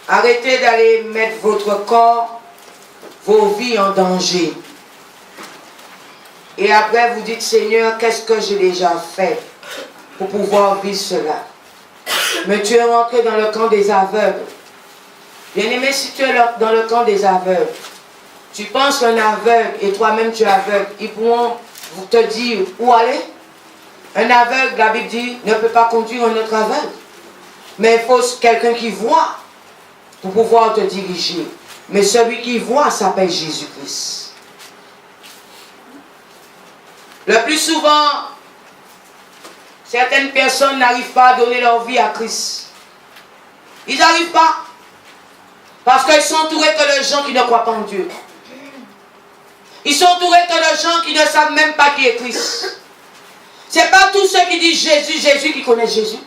Arrêtez d'aller mettre votre corps, vos vies en danger. Et après, vous dites, Seigneur, qu'est-ce que j'ai déjà fait pour pouvoir vivre cela? Mais tu es rentré dans le camp des aveugles. Bien-aimé, si tu es dans le camp des aveugles, tu penses qu'un aveugle et toi-même tu es aveugle, ils pourront te dire où aller? Un aveugle, la Bible dit, ne peut pas conduire un autre aveugle. Mais il faut quelqu'un qui voit pour pouvoir te diriger. Mais celui qui voit s'appelle Jésus-Christ. Le plus souvent, certaines personnes n'arrivent pas à donner leur vie à Christ. Ils n'arrivent pas. Parce qu'ils sont entourés que de gens qui ne croient pas en Dieu. Ils sont entourés que de gens qui ne savent même pas qui est Christ. Ce n'est pas tous ceux qui disent Jésus, Jésus qui connaissent Jésus.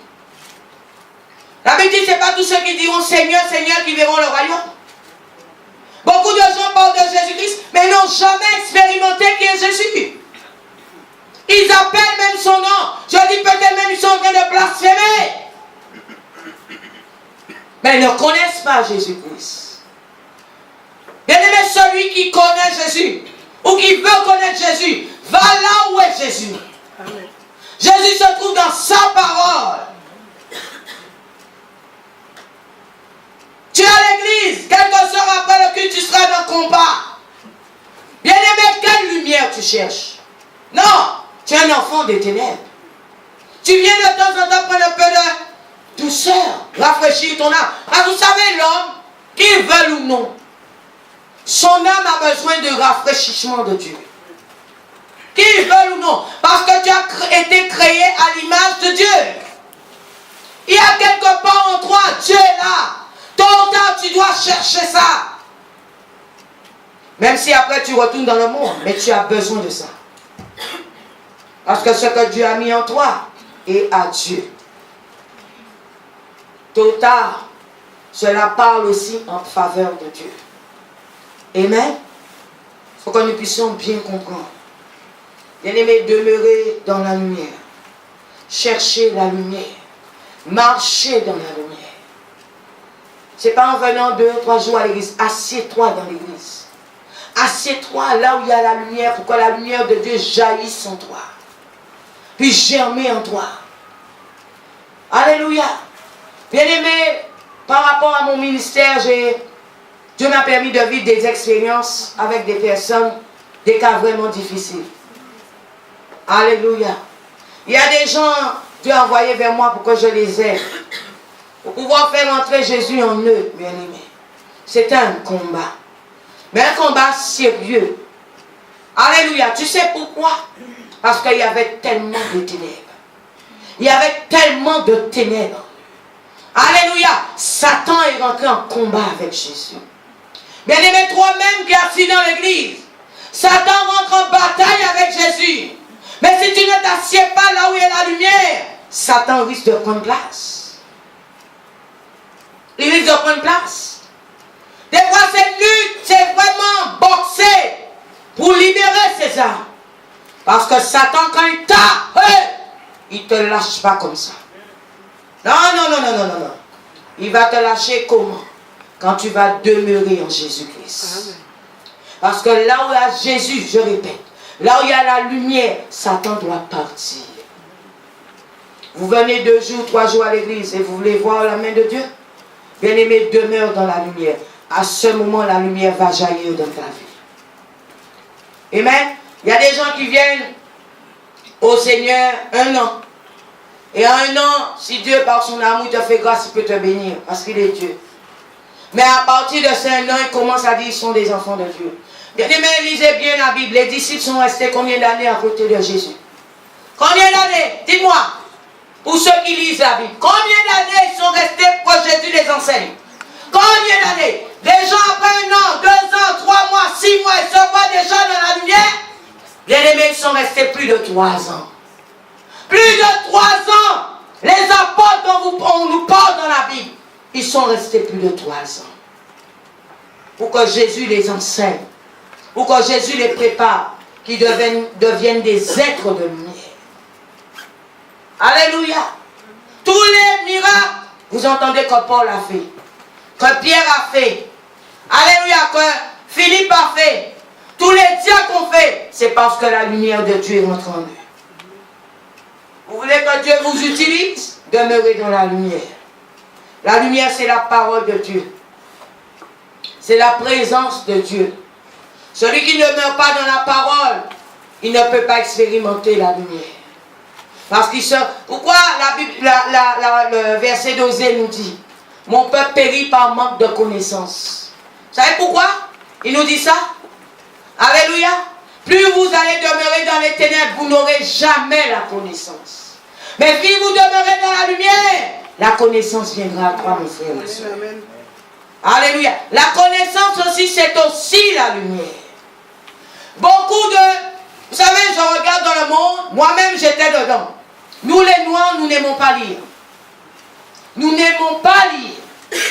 La Bible dit, ce n'est pas tous ceux qui diront Seigneur, Seigneur qui verront le royaume. Beaucoup de gens parlent de Jésus-Christ, mais n'ont jamais expérimenté qui est Jésus. Ils appellent même son nom. Je dis peut-être même ils sont en train de blasphémer. Mais ils ne connaissent pas Jésus-Christ. Bien-aimé, celui qui connaît Jésus, ou qui veut connaître Jésus, va là où est Jésus. Amen. Jésus se trouve dans sa parole. Tu es à l'église, quelques heures après le culte, tu seras dans le combat. Bien-aimé, quelle lumière tu cherches? Non, tu es un enfant des ténèbres. Tu viens de temps en temps prendre un peu de douceur, rafraîchir ton âme. Ah, vous savez, l'homme, qu'il veuille ou non, son âme a besoin de rafraîchissement de Dieu. Qu'il veuille ou non, parce que tu as été créé à l'image de Dieu. Il y a quelque part en toi, Dieu est là. Tôt ou tard, tu dois chercher ça. Même si après tu retournes dans le monde, mais tu as besoin de ça. Parce que ce que Dieu a mis en toi est à Dieu. Tôt ou tard, cela parle aussi en faveur de Dieu. Amen. Il faut que nous puissions bien comprendre. Bien-aimé, demeurer dans la lumière. Chercher la lumière. Marcher dans la lumière. Ce n'est pas en venant 2 ou 3 jours à l'église. Assieds-toi dans l'église. Assieds-toi là où il y a la lumière pour que la lumière de Dieu jaillisse en toi. Puis germer en toi. Alléluia. Bien-aimé, par rapport à mon ministère, Dieu m'a permis de vivre des expériences avec des personnes, des cas vraiment difficiles. Alléluia. Il y a des gens, Dieu a envoyé vers moi pour que je les aide. Pour pouvoir faire entrer Jésus en eux, bien-aimé. C'est un combat. Mais un combat sérieux. Alléluia. Tu sais pourquoi? Parce qu'il y avait tellement de ténèbres. Il y avait tellement de ténèbres. Alléluia. Satan est rentré en combat avec Jésus. Bien-aimé, toi-même qui es assis dans l'église, Satan rentre en bataille avec Jésus. Mais si tu ne t'assieds pas là où il y a la lumière, Satan risque de prendre place. Il risque de prendre place. Des fois, cette lutte, c'est vraiment boxer pour libérer ses âmes. Parce que Satan, quand il tape, il ne te lâche pas comme ça. Non. Il va te lâcher comment? Quand tu vas demeurer en Jésus-Christ. Parce que là où il y a Jésus, je répète, là où il y a la lumière, Satan doit partir. Vous venez 2 jours, 3 jours à l'église et vous voulez voir la main de Dieu? Bien-aimé, demeure dans la lumière. À ce moment, la lumière va jaillir dans ta vie. Amen. Il y a des gens qui viennent au Seigneur 1 an. Et en 1 an, si Dieu par son amour te fait grâce, il peut te bénir. Parce qu'il est Dieu. Mais à partir de ces 1 an, ils commencent à dire qu'ils sont des enfants de Dieu. Bien-aimé, lisez bien la Bible. Les disciples sont restés combien d'années à côté de Jésus? Combien d'années? Dites-moi. Pour ceux qui lisent la Bible. Combien d'années ils sont restés pour que Jésus les enseigne? Combien d'années? Des gens après 1 an, 2 ans, 3 mois, 6 mois, ils se voient déjà dans la lumière. Bien-aimés, ils sont restés plus de 3 ans. Plus de 3 ans. Les apôtres dont on nous parle dans la Bible, ils sont restés plus de 3 ans. Pour que Jésus les enseigne. Pour que Jésus les prépare. Qu'ils deviennent des êtres de lumière. Alléluia. Tous les miracles, vous entendez que Paul a fait. que Pierre a fait, alléluia, que Philippe a fait, tous les diacres ont fait, c'est parce que la lumière de Dieu est rentrée en eux. Vous voulez que Dieu vous utilise? Demeurez dans la lumière. La lumière, c'est la parole de Dieu. C'est la présence de Dieu. Celui qui ne demeure pas dans la parole, il ne peut pas expérimenter la lumière. Parce qu'il se... Pourquoi le verset d'Osée nous dit, mon peuple périt par manque de connaissance. Vous savez pourquoi il nous dit ça? Alléluia. Plus vous allez demeurer dans les ténèbres, vous n'aurez jamais la connaissance. Mais si vous demeurez dans la lumière, la connaissance viendra à toi, mes frères et sœurs. Alléluia. La connaissance aussi, c'est aussi la lumière. Beaucoup de... Vous savez, je regarde dans le monde, moi-même j'étais dedans. Nous les Noirs, nous n'aimons pas lire. Nous n'aimons pas lire.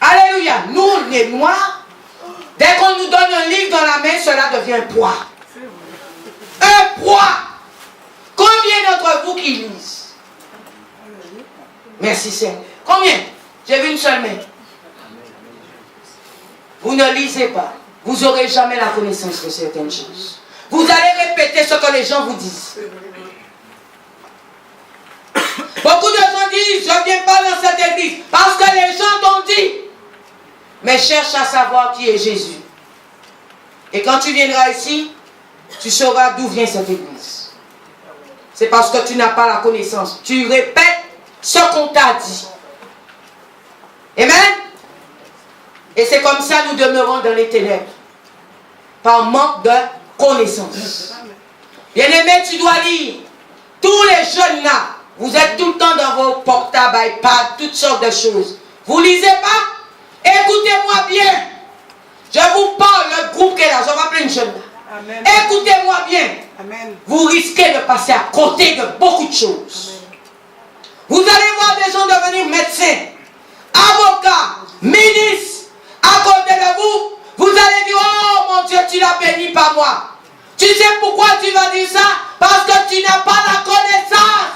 Alléluia. Nous les Noirs, dès qu'on nous donne un livre dans la main, cela devient un poids. Un poids. Combien d'entre vous qui lisent? Merci Seigneur. Combien? J'ai vu une seule main. Vous ne lisez pas. Vous n'aurez jamais la connaissance de certaines choses. Vous allez répéter ce que les gens vous disent. Beaucoup de gens disent, je ne viens pas dans cette église parce que les gens t'ont dit. Mais cherche à savoir qui est Jésus. Et quand tu viendras ici, tu sauras d'où vient cette église. C'est parce que tu n'as pas la connaissance. Tu répètes ce qu'on t'a dit. Amen. Et c'est comme ça nous demeurons dans les ténèbres. Par manque de connaissance. Bien-aimé, tu dois lire. Tous les jeunes là, vous êtes tout le temps dans vos portables, iPad, toutes sortes de choses. Vous lisez pas? Écoutez-moi bien. Je vous parle, le groupe qui est là, je vais appeler une jeune là. Écoutez-moi bien. Amen. Vous risquez de passer à côté de beaucoup de choses. Amen. Vous allez voir des gens devenir médecins, avocats, ministres. À côté de vous, vous allez dire, oh mon Dieu, tu l'as béni par moi. Tu sais pourquoi tu vas dire ça? Parce que tu n'as pas la connaissance.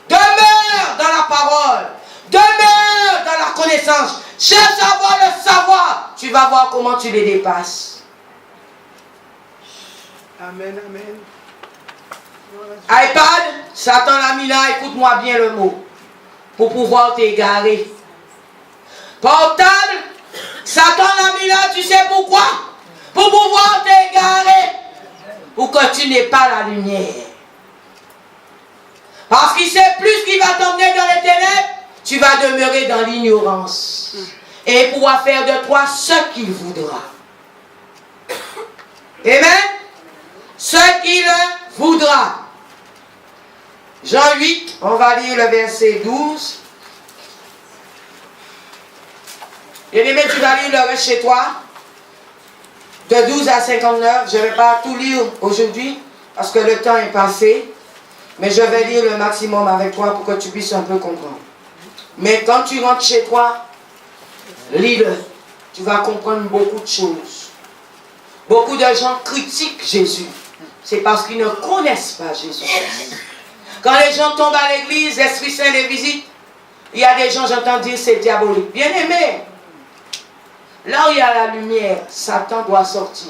Demeure dans la parole. Demeure dans la connaissance. Cherche à avoir le savoir. Tu vas voir comment tu les dépasses. Amen, amen. iPad, Satan l'a mis là, écoute-moi bien le mot. Pour pouvoir t'égarer. Portable, Satan l'a mis là, tu sais pourquoi? Pour pouvoir t'égarer. Pour que tu n'aies pas la lumière. Parce qu'il sait plus qu'il va t'emmener dans les ténèbres, tu vas demeurer dans l'ignorance. Et il pourra faire de toi ce qu'il voudra. Amen? Ce qu'il voudra. Jean 8, on va lire le verset 12. Bien-aimé, tu vas lire le reste chez toi. De 12 à 59. Je ne vais pas tout lire aujourd'hui parce que le temps est passé. Mais je vais lire le maximum avec toi pour que tu puisses un peu comprendre. Mais quand tu rentres chez toi, lis-le. Tu vas comprendre beaucoup de choses. Beaucoup de gens critiquent Jésus. C'est parce qu'ils ne connaissent pas Jésus. Quand les gens tombent à l'église, l'Esprit Saint les visite, il y a des gens, j'entends dire, c'est diabolique. Bien aimé, là où il y a la lumière, Satan doit sortir.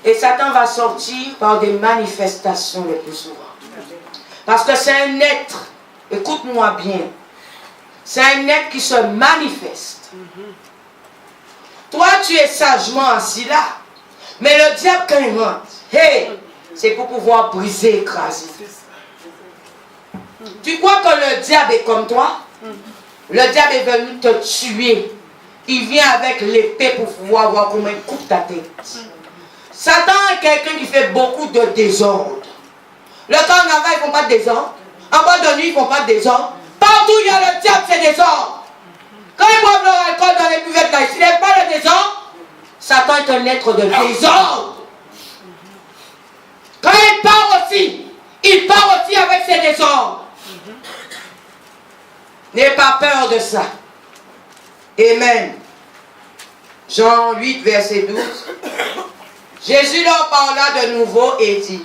Et Satan va sortir par des manifestations le plus souvent. Parce que c'est un être, écoute-moi bien, c'est un être qui se manifeste. Toi, tu es sagement assis là, mais le diable, quand il rentre, hey, c'est pour pouvoir briser, écraser. Tu crois que le diable est comme toi? Le diable est venu te tuer. Il vient avec l'épée pour pouvoir voir comment il coupe ta tête. Satan est quelqu'un qui fait beaucoup de désordre. Le carnaval, ils ne font pas de désordre. En bas de nuit, ils ne font pas de désordre. Partout où il y a le diable, c'est désordre. Quand ils boivent leur alcool dans les buvettes là, s'il n'est pas le désordre, Satan est un être de désordre. Quand il part aussi avec ses désordres. N'aie pas peur de ça. Amen. Jean 8, verset 12. Jésus leur parla de nouveau et dit,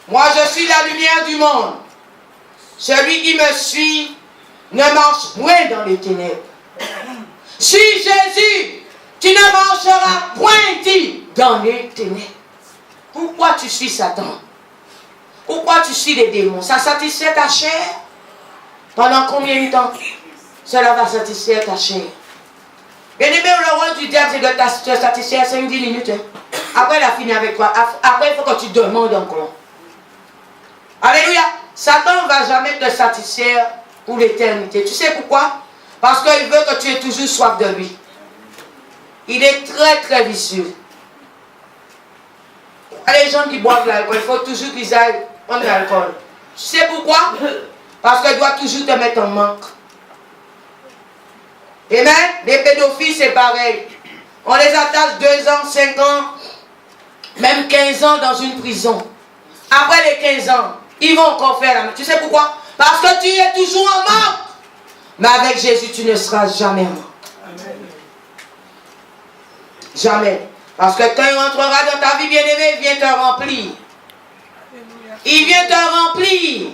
moi je suis la lumière du monde. Celui qui me suit ne marche point dans les ténèbres, Suis Jésus, tu ne marcheras point, dit, dans les ténèbres. Pourquoi tu suis Satan? Pourquoi tu suis les démons? Ça satisfait ta chair? Pendant combien de temps cela va satisfaire ta chair? Bien aimé, le rôle du diable, c'est de te satisfaire 5-10 minutes. Après, il a fini avec toi. Après, il faut que tu demandes encore. Alléluia. Satan ne va jamais te satisfaire pour l'éternité. Tu sais pourquoi? Parce qu'il veut que tu aies toujours soif de lui. Il est très très vicieux. Les gens qui boivent l'alcool, il faut toujours qu'ils aillent prendre l'alcool. Tu sais pourquoi? Parce qu'il doit toujours te mettre en manque. Amen. Les pédophiles, c'est pareil. On les attache 2 ans, 5 ans, même 15 ans dans une prison. Après les 15 ans, ils vont encore faire la même. Tu sais pourquoi? Parce que tu es toujours en manque. Mais avec Jésus, tu ne seras jamais en manque. Amen. Jamais. Parce que quand il rentrera dans ta vie, bien-aimée, il vient te remplir. Il vient te remplir.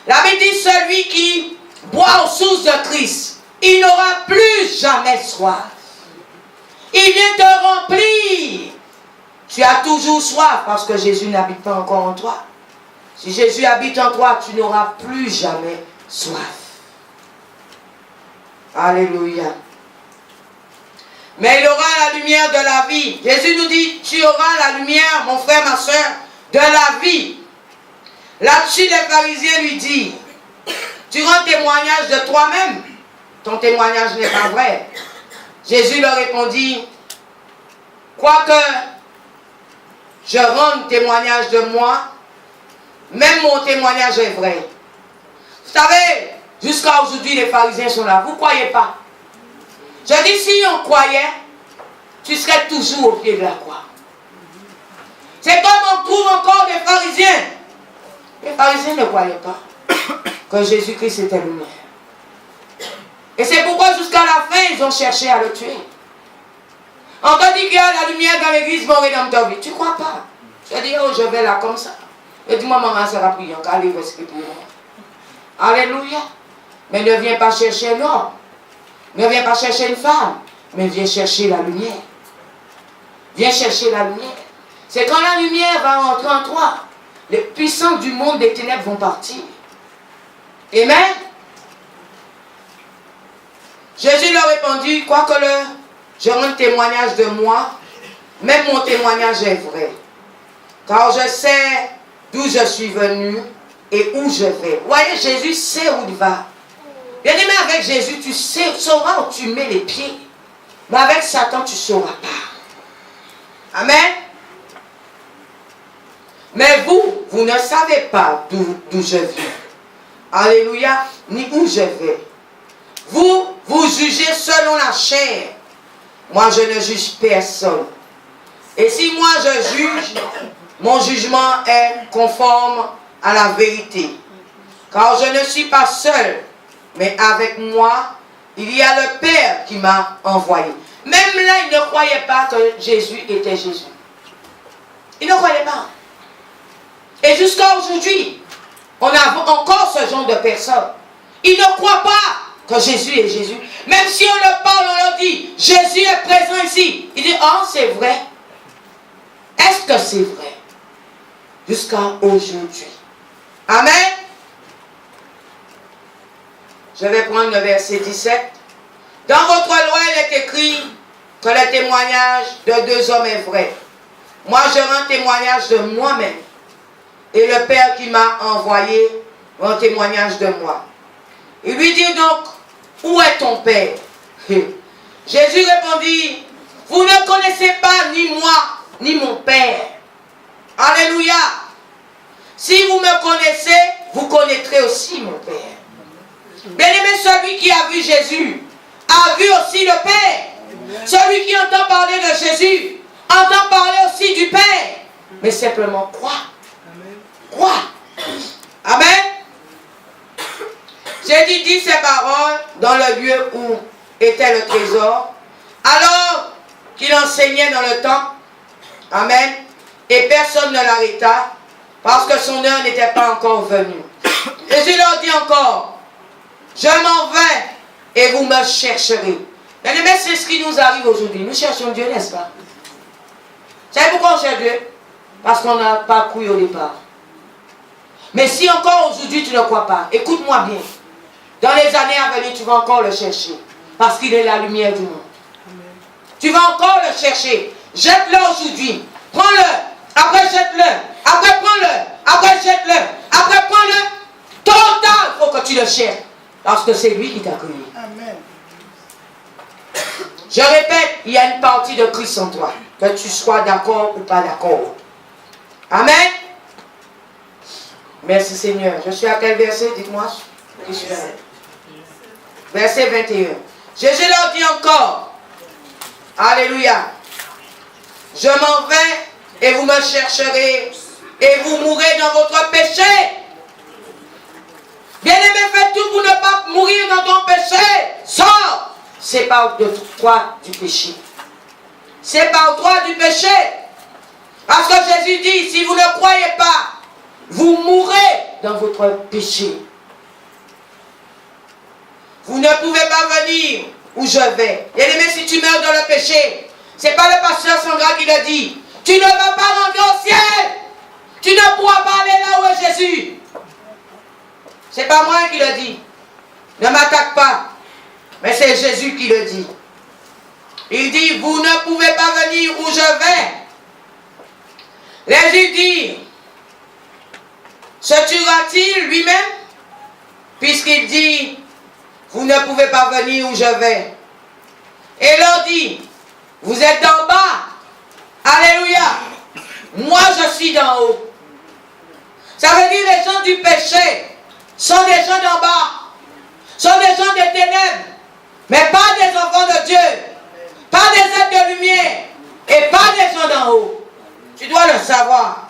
La Bible dit, celui qui boit aux sources de Christ, il n'aura plus jamais soif. Il vient te remplir. Tu as toujours soif parce que Jésus n'habite pas encore en toi. Si Jésus habite en toi, tu n'auras plus jamais soif. Alléluia. Mais il aura la lumière de la vie. Jésus nous dit, tu auras la lumière, mon frère, ma soeur, de la vie. Là-dessus, les pharisiens lui disent, tu rends témoignage de toi-même. Ton témoignage n'est pas vrai. Jésus leur répondit, quoique je rende témoignage de moi, même mon témoignage est vrai. Vous savez, jusqu'à aujourd'hui, les pharisiens sont là. Vous ne croyez pas? Je dis, si on croyait, tu serais toujours au pied de la croix. C'est comme on trouve encore des pharisiens. Les pharisiens ne croyaient pas que Jésus-Christ était lumière. Et c'est pourquoi jusqu'à la fin, ils ont cherché à le tuer. On t'a dit qu'il y a la lumière dans l'église, mon rédempteur. Tu ne crois pas? Je dis, oh, je vais là comme ça. Et dis-moi, maman sera priante. Allez, respecte pour moi. Alléluia. Mais ne viens pas chercher un homme. Ne viens pas chercher une femme. Mais viens chercher la lumière. Viens chercher la lumière. C'est quand la lumière va entrer en toi, les puissants du monde des ténèbres vont partir. Amen. Jésus leur répondit, quoique je rende témoignage de moi, même mon témoignage est vrai. Car je sais d'où je suis venu et où je vais. Vous voyez, Jésus sait où il va. Bien aimé, avec Jésus, tu sauras où tu mets les pieds. Mais avec Satan, tu ne sauras pas. Amen. Mais vous ne savez pas d'où je viens. Alléluia. Ni où je vais. Vous jugez selon la chair. Moi, je ne juge personne. Et si moi je juge, mon jugement est conforme à la vérité. Car je ne suis pas seul, mais avec moi, il y a le Père qui m'a envoyé. Même là, il ne croyait pas que Jésus était Jésus. Il ne croyait pas. Et jusqu'à aujourd'hui, on a encore ce genre de personnes. Ils ne croient pas que Jésus est Jésus. Même si on leur parle, on leur dit, Jésus est présent ici. Ils disent, oh, c'est vrai. Est-ce que c'est vrai? Jusqu'à aujourd'hui. Amen. Je vais prendre le verset 17. Dans votre loi, il est écrit que le témoignage de 2 hommes est vrai. Moi, je rends témoignage de moi-même. Et le Père qui m'a envoyé rend témoignage de moi. Il lui dit donc, où est ton Père? Jésus répondit, vous ne connaissez pas ni moi, ni mon Père. Alléluia. Si vous me connaissez, vous connaîtrez aussi mon Père. Bien-aimé, celui qui a vu Jésus a vu aussi le Père. Celui qui entend parler de Jésus entend parler aussi du Père. Mais simplement crois. Crois. Amen. Jésus dit ces paroles dans le lieu où était le trésor, alors qu'il enseignait dans le temple. Amen. Et personne ne l'arrêta, parce que son heure n'était pas encore venue. Jésus leur dit encore, je m'en vais et vous me chercherez, Bien-aimés, c'est ce qui nous arrive aujourd'hui. Nous cherchons Dieu, n'est-ce pas? Vous savez pourquoi on cherche Dieu? Parce qu'on n'a pas cru au départ. Mais si encore aujourd'hui tu ne crois pas, écoute-moi bien. Dans les années à venir, tu vas encore le chercher. Parce qu'il est la lumière du monde. Amen. Tu vas encore le chercher. Jette-le aujourd'hui. Prends-le. Après jette-le. Après prends-le. Après jette-le. Après prends-le. Total, il faut que tu le cherches. Parce que c'est lui qui t'a créé. Amen. Je répète, il y a une partie de Christ en toi. Que tu sois d'accord ou pas d'accord. Amen. Merci Seigneur. Je suis à quel verset? Dites-moi. Verset 21. Jésus leur dit encore. Alléluia. Je m'en vais et vous me chercherez et vous mourrez dans votre péché. Bien-aimé, fais tout pour ne pas mourir dans ton péché. Sors. Sépare de toi du péché. Sépare-toi du péché. Parce que Jésus dit, si vous ne croyez pas, vous mourrez dans votre péché. Vous ne pouvez pas venir où je vais. Bien-aimé, si tu meurs dans le péché, ce n'est pas le pasteur Sandra qui le dit. Tu ne vas pas rentrer au ciel. Tu ne pourras pas aller là où est Jésus. Ce n'est pas moi qui le dis. Ne m'attaque pas. Mais c'est Jésus qui le dit. Il dit, vous ne pouvez pas venir où je vais. Jésus dit, se tuera-t-il lui-même? Puisqu'il dit, vous ne pouvez pas venir où je vais. Et leur dit, vous êtes d'en bas. Alléluia. Moi je suis d'en haut. Ça veut dire les gens du péché sont des gens d'en bas. Sont des gens des ténèbres. Mais pas des enfants de Dieu. Pas des êtres de lumière. Et pas des gens d'en haut. Tu dois le savoir.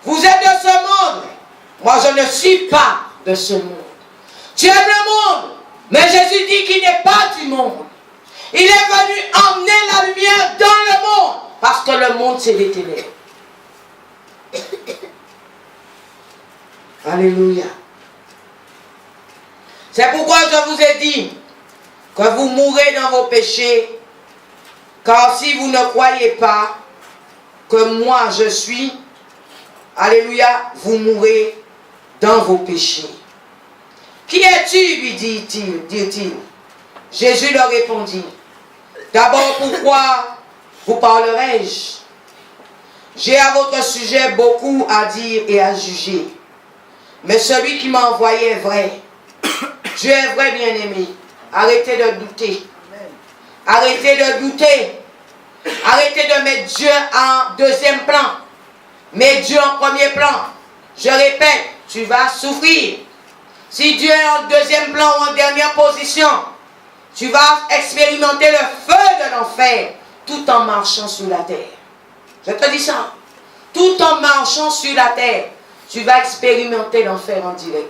Vous êtes de ce monde. Moi, je ne suis pas de ce monde. Tu aimes le monde. Mais Jésus dit qu'il n'est pas du monde. Il est venu emmener la lumière dans le monde. Parce que le monde, c'est les ténèbres. Alléluia. C'est pourquoi je vous ai dit que vous mourrez dans vos péchés. Car si vous ne croyez pas que moi je suis, alléluia, vous mourrez dans vos péchés. Qui es-tu, lui dit-il. Jésus leur répondit, d'abord pourquoi vous parlerai-je? J'ai à votre sujet beaucoup à dire et à juger. Mais celui qui m'a envoyé est vrai. Dieu est vrai, bien-aimé. Arrêtez de douter. Arrêtez de douter. Arrêtez de mettre Dieu en deuxième plan. Mets Dieu en premier plan. Je répète, tu vas souffrir. Si Dieu est en deuxième plan ou en dernière position, tu vas expérimenter le feu de l'enfer tout en marchant sur la terre. Je te dis ça. Tout en marchant sur la terre, tu vas expérimenter l'enfer en direct.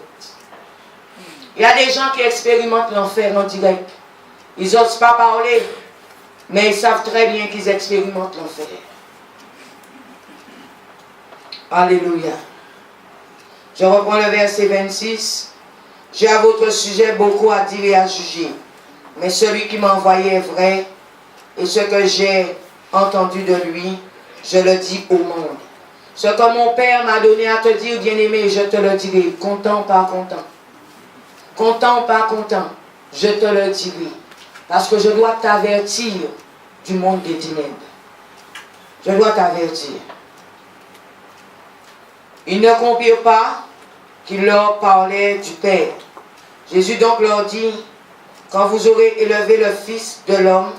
Il y a des gens qui expérimentent l'enfer en direct. Ils n'osent pas parler, mais ils savent très bien qu'ils expérimentent l'enfer. Alléluia. Je reprends le verset 26. J'ai à votre sujet beaucoup à dire et à juger. Mais celui qui m'a envoyé est vrai. Et ce que j'ai entendu de lui, je le dis au monde. Ce que mon Père m'a donné à te dire, bien-aimé, je te le dirai. Content ou pas content. Content ou pas content. Je te le dirai. Parce que je dois t'avertir du monde des ténèbres. Je dois t'avertir. Ils ne comprirent pas qu'il leur parlait du Père. Jésus donc leur dit, quand vous aurez élevé le Fils de l'homme,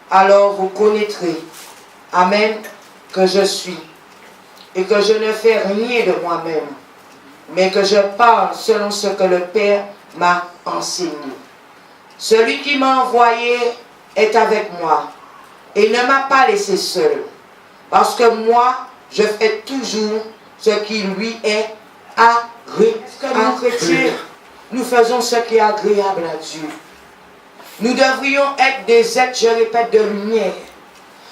alors vous connaîtrez, Amen, que je suis, et que je ne fais rien de moi-même, mais que je parle selon ce que le Père m'a enseigné. Celui qui m'a envoyé est avec moi, et ne m'a pas laissé seul, parce que moi, je fais toujours ce qui lui est agréable. Nous, chrétiens, nous faisons ce qui est agréable à Dieu. Nous devrions être des êtres, je répète, de lumière.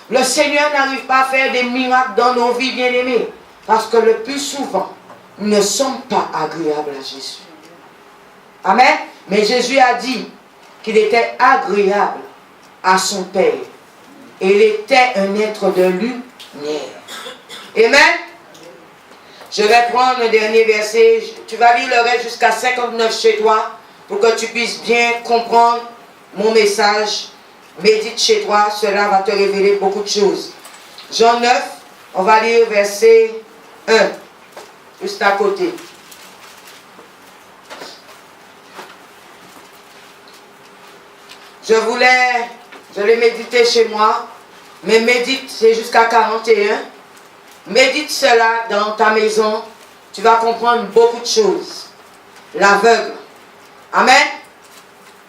Le Seigneur n'arrive pas à faire des miracles dans nos vies, bien-aimés, parce que le plus souvent, nous ne sommes pas agréables à Jésus. Amen. Mais Jésus a dit, qu'il était agréable à son Père. Et il était un être de lumière. Amen. Je vais prendre le dernier verset. Tu vas lire le reste jusqu'à 59 chez toi pour que tu puisses bien comprendre mon message. Médite chez toi, cela va te révéler beaucoup de choses. Jean 9, on va lire verset 1, juste à côté. Je l'ai médité chez moi, mais médite, c'est jusqu'à 41. Médite cela dans ta maison, tu vas comprendre beaucoup de choses. L'aveugle. Amen.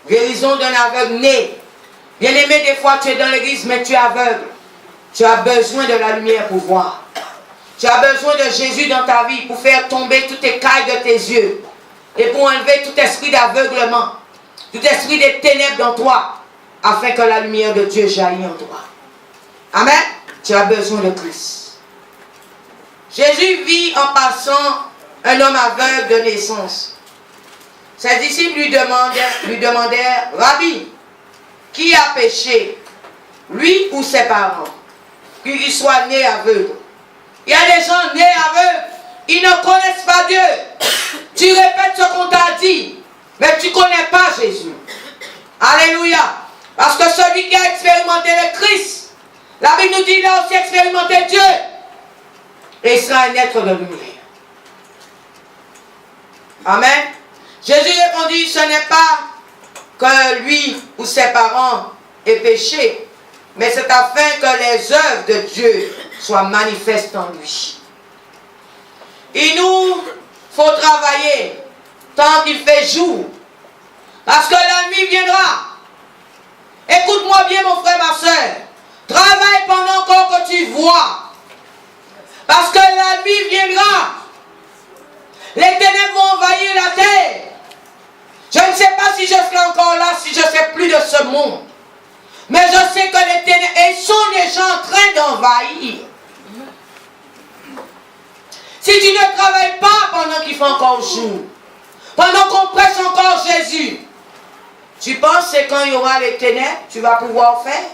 Guérison d'un aveugle né. Bien-aimé, des fois tu es dans l'église, mais tu es aveugle. Tu as besoin de la lumière pour voir. Tu as besoin de Jésus dans ta vie pour faire tomber toutes les écailles de tes yeux. Et pour enlever tout esprit d'aveuglement, tout esprit de ténèbres dans toi, afin que la lumière de Dieu jaillisse en toi. Amen. Tu as besoin de Christ. Jésus vit en passant un homme aveugle de naissance. Ses disciples lui demandèrent, Rabbi, qui a péché, lui ou ses parents, qu'il soit né aveugle? Il y a des gens nés aveugles, ils ne connaissent pas Dieu. Tu répètes ce qu'on t'a dit, mais tu ne connais pas Jésus. Alléluia. Parce que celui qui a expérimenté le Christ, la Bible nous dit qu'il a aussi expérimenté Dieu. Et il sera un être de lumière. Amen. Jésus répondit, ce n'est pas que lui ou ses parents aient péché, mais c'est afin que les œuvres de Dieu soient manifestes en lui. Il nous faut travailler tant qu'il fait jour, parce que la nuit viendra. Écoute-moi bien mon frère, ma soeur. Travaille pendant encore que tu vois. Parce que la nuit viendra. Les ténèbres vont envahir la terre. Je ne sais pas si je serai encore là, si je ne serai plus de ce monde. Mais je sais que les ténèbres, ils sont déjà en train d'envahir. Si tu ne travailles pas pendant qu'il fait encore jour, pendant qu'on presse encore Jésus, tu penses que quand il y aura les ténèbres, tu vas pouvoir faire?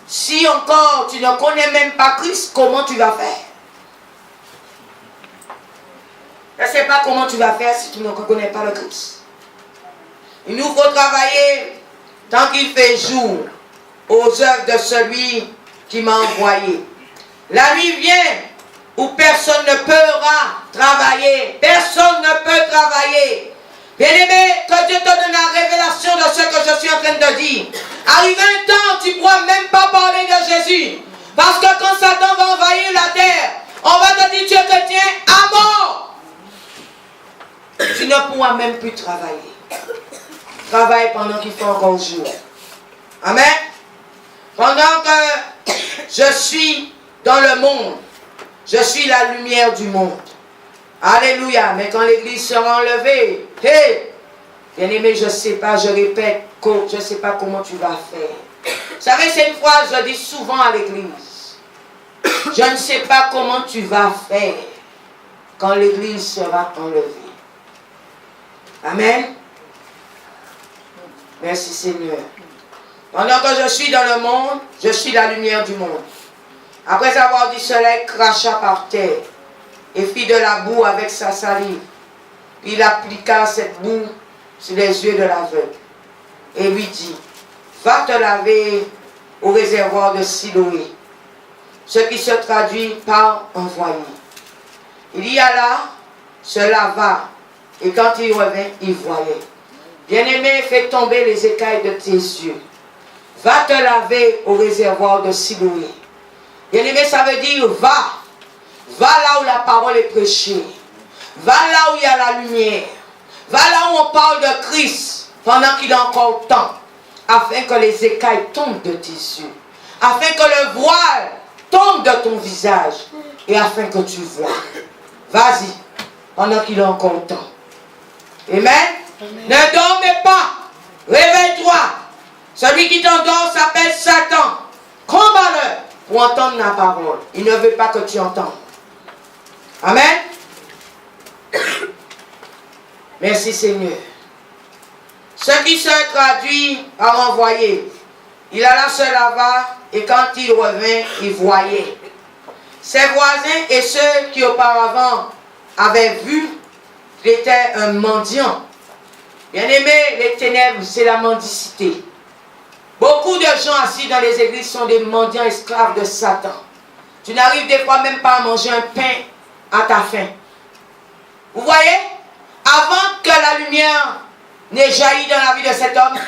Si encore tu ne connais même pas Christ, comment tu vas faire? Je ne sais pas comment tu vas faire si tu ne connais pas le Christ. Il nous faut travailler tant qu'il fait jour aux œuvres de celui qui m'a envoyé. La nuit vient où personne ne pourra travailler. Personne ne peut travailler. Bien-aimé, que Dieu te donne la révélation de ce que je suis en train de dire. Arrivé un temps, tu ne pourras même pas parler de Jésus. Parce que quand Satan va envahir la terre, on va te dire tu es chrétien à mort. Tu ne pourras même plus travailler. Travaille pendant qu'il fait encore jour. Amen. Pendant que je suis dans le monde, je suis la lumière du monde. Alléluia. Mais quand l'église sera enlevée, hey, bien-aimé, je ne sais pas, je répète, je ne sais pas comment tu vas faire. Vous savez, c'est une phrase que je dis souvent à l'église. Je ne sais pas comment tu vas faire quand l'église sera enlevée. Amen. Merci Seigneur. Pendant que je suis dans le monde, je suis la lumière du monde. Après avoir dit cela, il cracha par terre et fit de la boue avec sa salive. Il appliqua cette boue sur les yeux de l'aveugle et lui dit, va te laver au réservoir de Siloé, ce qui se traduit par envoyé. Il y alla, se lava, et quand il revint, il voyait. Bien-aimé, fais tomber les écailles de tes yeux. Va te laver au réservoir de Siloé. Bien-aimé, ça veut dire va. Va là où la parole est prêchée. Va là où il y a la lumière. Va là où on parle de Christ pendant qu'il a encore temps. Afin que les écailles tombent de tes yeux. Afin que le voile tombe de ton visage. Et afin que tu vois. Vas-y. Pendant qu'il a encore temps. Amen. Amen. Ne dormez pas. Réveille-toi. Celui qui t'endort s'appelle Satan. Combat-le pour entendre la parole. Il ne veut pas que tu entendes. Amen. Merci Seigneur. Ce qui se traduit par envoyer. Il alla se lava et quand il revint, il voyait. Ses voisins et ceux qui auparavant avaient vu qu'il était un mendiant. Bien-aimés, les ténèbres, c'est la mendicité. Beaucoup de gens assis dans les églises sont des mendiants esclaves de Satan. Tu n'arrives des fois même pas à manger un pain à ta faim. Vous voyez? Avant que la lumière n'ait jailli dans la vie de cet homme,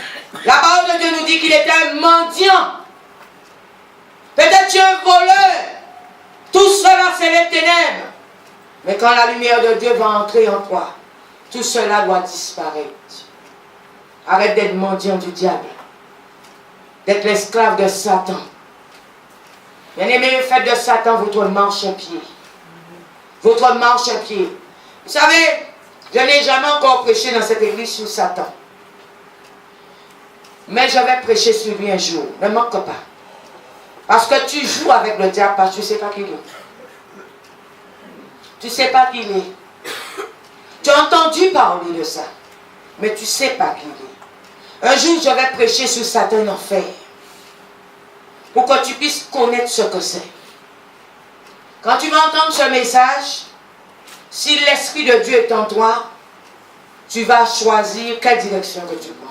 la parole de Dieu nous dit qu'il était un mendiant. Peut-être tu es un voleur. Tout cela, c'est les ténèbres. Mais quand la lumière de Dieu va entrer en toi, tout cela doit disparaître. Arrête d'être mendiant du diable. D'être l'esclave de Satan. Bien-aimés, faites de Satan votre marche-pied. Votre marche-pied. Vous savez, je n'ai jamais encore prêché dans cette église sur Satan. Mais je vais prêcher sur lui un jour. Ne manque pas. Parce que tu joues avec le diable parce que tu ne sais pas qui il est. Tu ne sais pas qui il est. Tu as entendu parler de ça. Mais tu ne sais pas qui il est. Un jour, je vais prêcher sur Satan en enfer. Pour que tu puisses connaître ce que c'est. Quand tu vas entendre ce message, si l'Esprit de Dieu est en toi, tu vas choisir quelle direction que tu prends.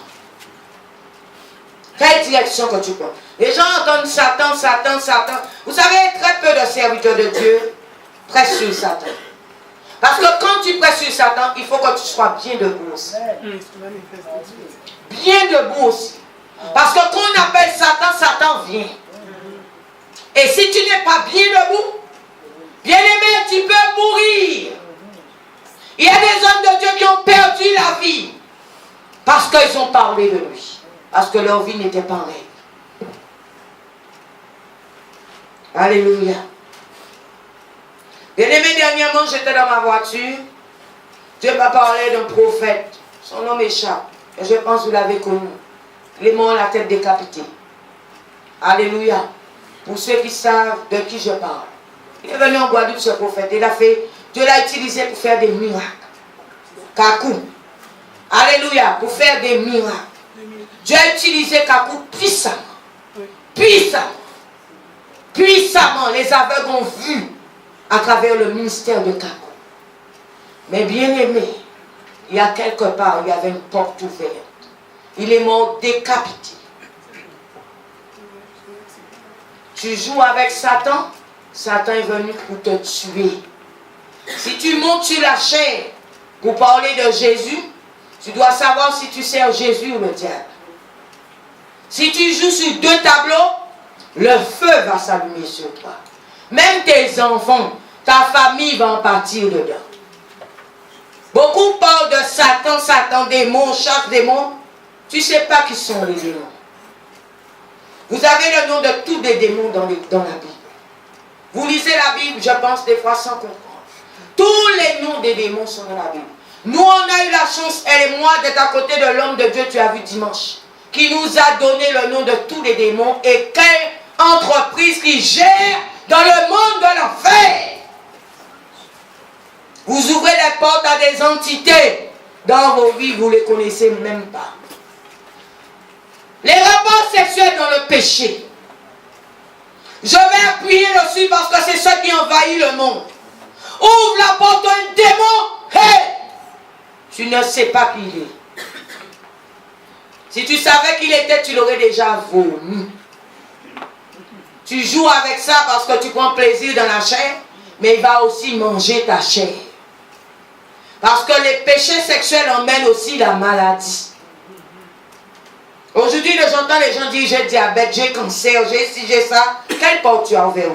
Quelle direction que tu prends. Les gens entendent Satan, Satan, Satan. Vous savez, très peu de serviteurs de Dieu prêchent sur Satan. Parce que quand tu prêches sur Satan, il faut que tu sois bien debout aussi. Bien debout aussi. Parce que quand on appelle Satan, Satan vient. Et si tu n'es pas bien debout, bien aimé, tu peux mourir. Il y a des hommes de Dieu qui ont perdu la vie parce qu'ils ont parlé de lui. Parce que leur vie n'était pas en règle. Alléluia. Bien aimé, dernièrement, j'étais dans ma voiture. Dieu m'a parlé d'un prophète. Son nom m'échappe. Et je pense que vous l'avez connu. Clément, la tête décapitée. Alléluia. Pour ceux qui savent de qui je parle. Il est venu en Guadeloupe, ce prophète. Dieu l'a utilisé pour faire des miracles. Kakou. Alléluia. Pour faire des miracles. Dieu a utilisé Kakou puissamment. Puissamment. Puissamment. Les aveugles ont vu à travers le ministère de Kakou. Mais bien aimé, il y a quelque part, il y avait une porte ouverte. Il est mort décapité. Tu joues avec Satan, Satan est venu pour te tuer. Si tu montes sur la chair pour parler de Jésus, tu dois savoir si tu sers Jésus ou le diable. Si tu joues sur deux tableaux, le feu va s'allumer sur toi. Même tes enfants, ta famille va en partir dedans. Beaucoup parlent de Satan, Satan, démon, chaque démon. Tu ne sais pas qui sont les démons. Vous avez le nom de tous les démons dans la Bible. Vous lisez la Bible, je pense, des fois sans comprendre. Tous les noms des démons sont dans la Bible. Nous, on a eu la chance, elle et moi, d'être à côté de l'homme de Dieu, tu as vu dimanche, qui nous a donné le nom de tous les démons et quelle entreprise qui gère dans le monde de l'enfer. Vous ouvrez les portes à des entités dans vos vies, vous ne les connaissez même pas. Les rapports sexuels dans le péché. Je vais appuyer dessus parce que c'est ce qui envahit le monde. Ouvre la porte à un démon. Hey! Tu ne sais pas qui il est. Si tu savais qui il était, tu l'aurais déjà vomi. Tu joues avec ça parce que tu prends plaisir dans la chair, mais il va aussi manger ta chair. Parce que les péchés sexuels emmènent aussi la maladie. Aujourd'hui, j'entends les gens dire j'ai diabète, j'ai cancer, j'ai ci, j'ai ça. Quelle porte tu as ouvert?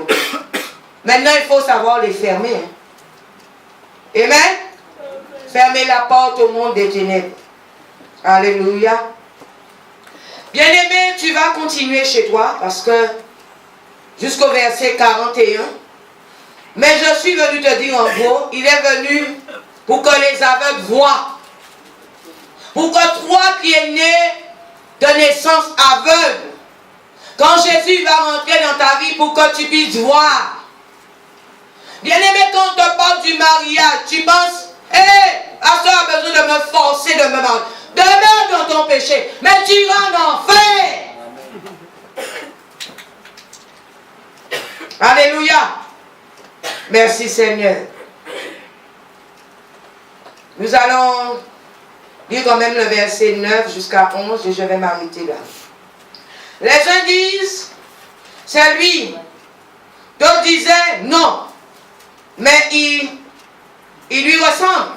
Maintenant, il faut savoir les fermer. Hein? Amen? Fermez la porte au monde des ténèbres. Alléluia. Bien-aimé, tu vas continuer chez toi parce que jusqu'au verset 41. Mais je suis venu te dire en gros, il est venu pour que les aveugles voient. Pour que toi qui es né de naissance aveugle, quand Jésus va rentrer dans ta vie pour que tu puisses voir. Bien-aimé, quand on te parle du mariage, tu penses, hé, pasteur a besoin de me forcer de me marier. Demeure dans ton péché, mais tu iras en enfer. Alléluia. Merci Seigneur. Nous allons lire quand même le verset 9 jusqu'à 11 et je vais m'arrêter là. Les uns disent, c'est lui. D'autres disaient, non. Mais il lui ressemble.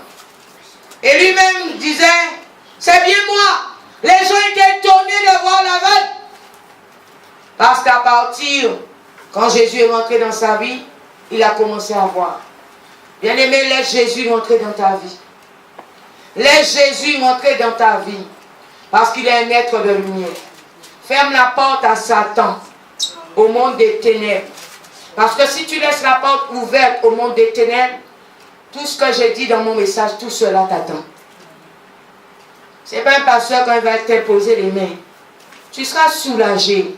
Et lui-même disait, c'est bien moi. Les gens étaient étonnés de voir l'aveugle. Parce qu'à partir, quand Jésus est rentré dans sa vie, il a commencé à voir. Bien-aimé, laisse Jésus rentrer dans ta vie. Laisse Jésus rentrer dans ta vie. Parce qu'il est un être de lumière. Ferme la porte à Satan, au monde des ténèbres. Parce que si tu laisses la porte ouverte au monde des ténèbres, tout ce que j'ai dit dans mon message, tout cela t'attend. Ce n'est pas un pasteur quand il va t'imposer les mains. Tu seras soulagé.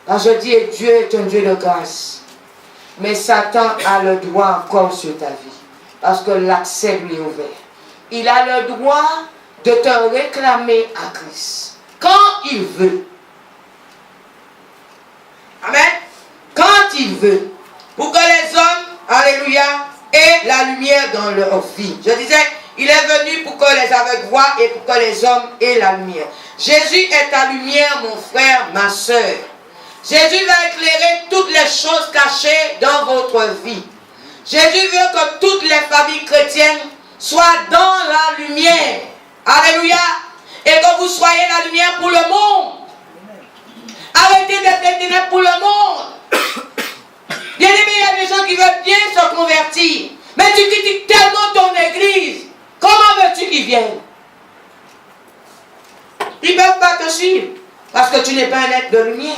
Parce que je dis, Dieu est un Dieu de grâce. Mais Satan a le droit encore sur ta vie. Parce que l'accès lui est ouvert. Il a le droit de te réclamer à Christ. Quand il veut. Amen. Quand il veut. Pour que les hommes, alléluia, aient la lumière dans leur vie. Je disais, il est venu pour que les aveugles voient et pour que les hommes aient la lumière. Jésus est ta lumière, mon frère, ma soeur. Jésus va éclairer toutes les choses cachées dans votre vie. Jésus veut que toutes les familles chrétiennes soient dans la lumière. Alléluia. Et que vous soyez la lumière pour le monde. Arrêtez d'être des ténèbres pour le monde. Bien aimé, il y a des gens qui veulent bien se convertir. Mais tu critiques tellement ton église. Comment veux-tu qu'ils viennent? Ils ne peuvent pas te suivre. Parce que tu n'es pas un être de lumière.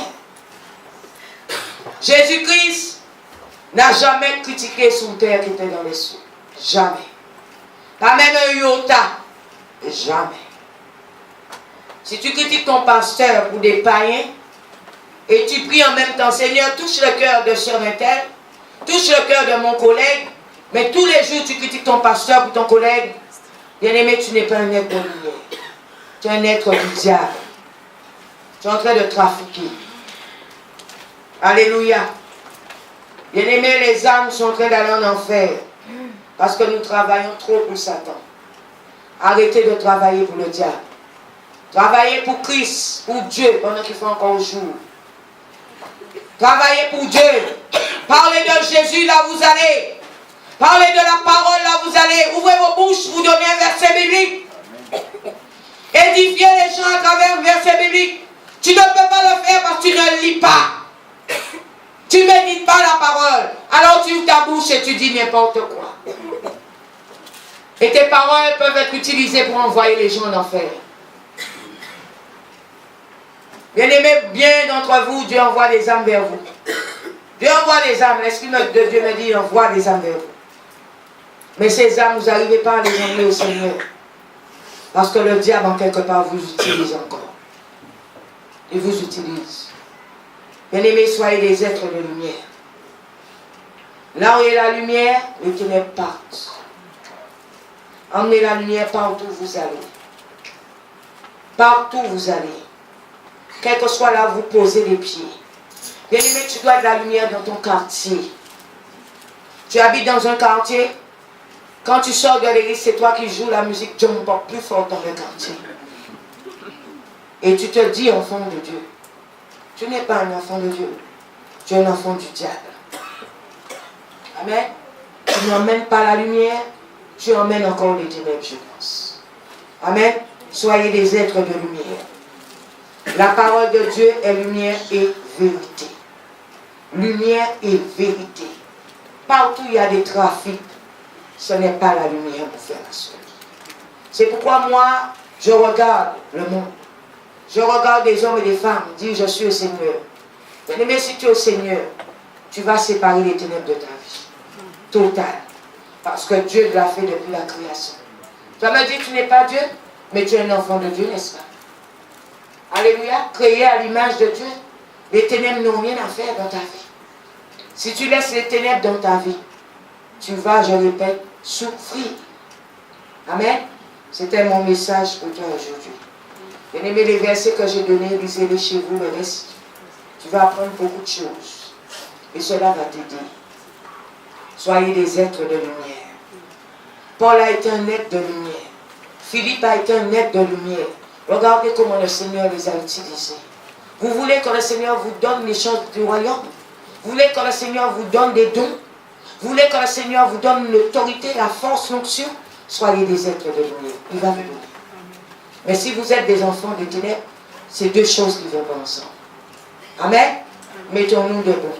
Jésus-Christ n'a jamais critiqué son terre qui était dans les cieux. Jamais. Pas même un iota. Jamais. Si tu critiques ton pasteur pour des païens, et tu pries en même temps, Seigneur, touche le cœur de sœur Intel, touche le cœur de mon collègue, mais tous les jours tu critiques ton pasteur ou ton collègue, bien-aimé, tu n'es pas un être de lumière. Tu es un être du diable. Tu es en train de trafiquer. Alléluia. Bien-aimé, les âmes sont en train d'aller en enfer. Parce que nous travaillons trop pour Satan. Arrêtez de travailler pour le diable. Travaillez pour Christ, pour Dieu, pendant qu'il fait encore jour. Travaillez pour Dieu. Parlez de Jésus là où vous allez. Parlez de la parole là où vous allez. Ouvrez vos bouches, vous donnez un verset biblique. Édifiez les gens à travers un verset biblique. Tu ne peux pas le faire parce que tu ne lis pas. Tu ne médites pas la parole. Alors tu ouvres ta bouche et tu dis n'importe quoi. Et tes paroles peuvent être utilisées pour envoyer les gens en enfer. Bien-aimés, bien d'entre vous, Dieu envoie des âmes vers vous. Dieu envoie des âmes. L'Esprit de Dieu me dit, il envoie des âmes vers vous. Mais ces âmes, vous n'arrivez pas à les emmener au Seigneur. Parce que le diable, en quelque part, vous utilise encore. Il vous utilise. Bien-aimés, soyez des êtres de lumière. Là où il y a la lumière, les ténèbres partent. Emmenez la lumière partout où vous allez. Partout où vous allez. Quel que soit là où vous posez les pieds. Bien-aimé, tu dois de la lumière dans ton quartier. Tu habites dans un quartier. Quand tu sors de l'église, c'est toi qui joues la musique jump up plus fort dans le quartier. Et tu te dis enfant de Dieu. Tu n'es pas un enfant de Dieu. Tu es un enfant du diable. Amen. Tu n'emmènes pas la lumière. Tu emmènes encore les ténèbres, je pense. Amen. Soyez des êtres de lumière. La parole de Dieu est lumière et vérité. Lumière et vérité. Partout il y a des trafics. Ce n'est pas la lumière, mon frère et soeur. C'est pourquoi moi, je regarde le monde. Je regarde des hommes et des femmes. Dire je suis au Seigneur. Bien-aimé, si tu es au Seigneur, tu vas séparer les ténèbres de ta vie. Total. Parce que Dieu l'a fait depuis la création. Tu vas me dire tu n'es pas Dieu, mais tu es un enfant de Dieu, n'est-ce pas? Alléluia. Créé à l'image de Dieu. Les ténèbres n'ont rien à faire dans ta vie. Si tu laisses les ténèbres dans ta vie, tu vas, je répète, souffrir. Amen. C'était mon message pour toi aujourd'hui. Bien-aimés, les versets que j'ai donnés, lisez-les chez vous, le reste. Tu vas apprendre beaucoup de choses. Et cela va t'aider. Soyez des êtres de lumière. Paul a été un être de lumière. Philippe a été un être de lumière. Regardez comment le Seigneur les a utilisés. Vous voulez que le Seigneur vous donne les choses du royaume? Vous voulez que le Seigneur vous donne des dons? Vous voulez que le Seigneur vous donne l'autorité, la force, l'onction? Soyez des êtres de lumière. Il va vous donner. Mais si vous êtes des enfants de ténèbres, c'est deux choses qui vont pas ensemble. Amen. Mettons-nous debout.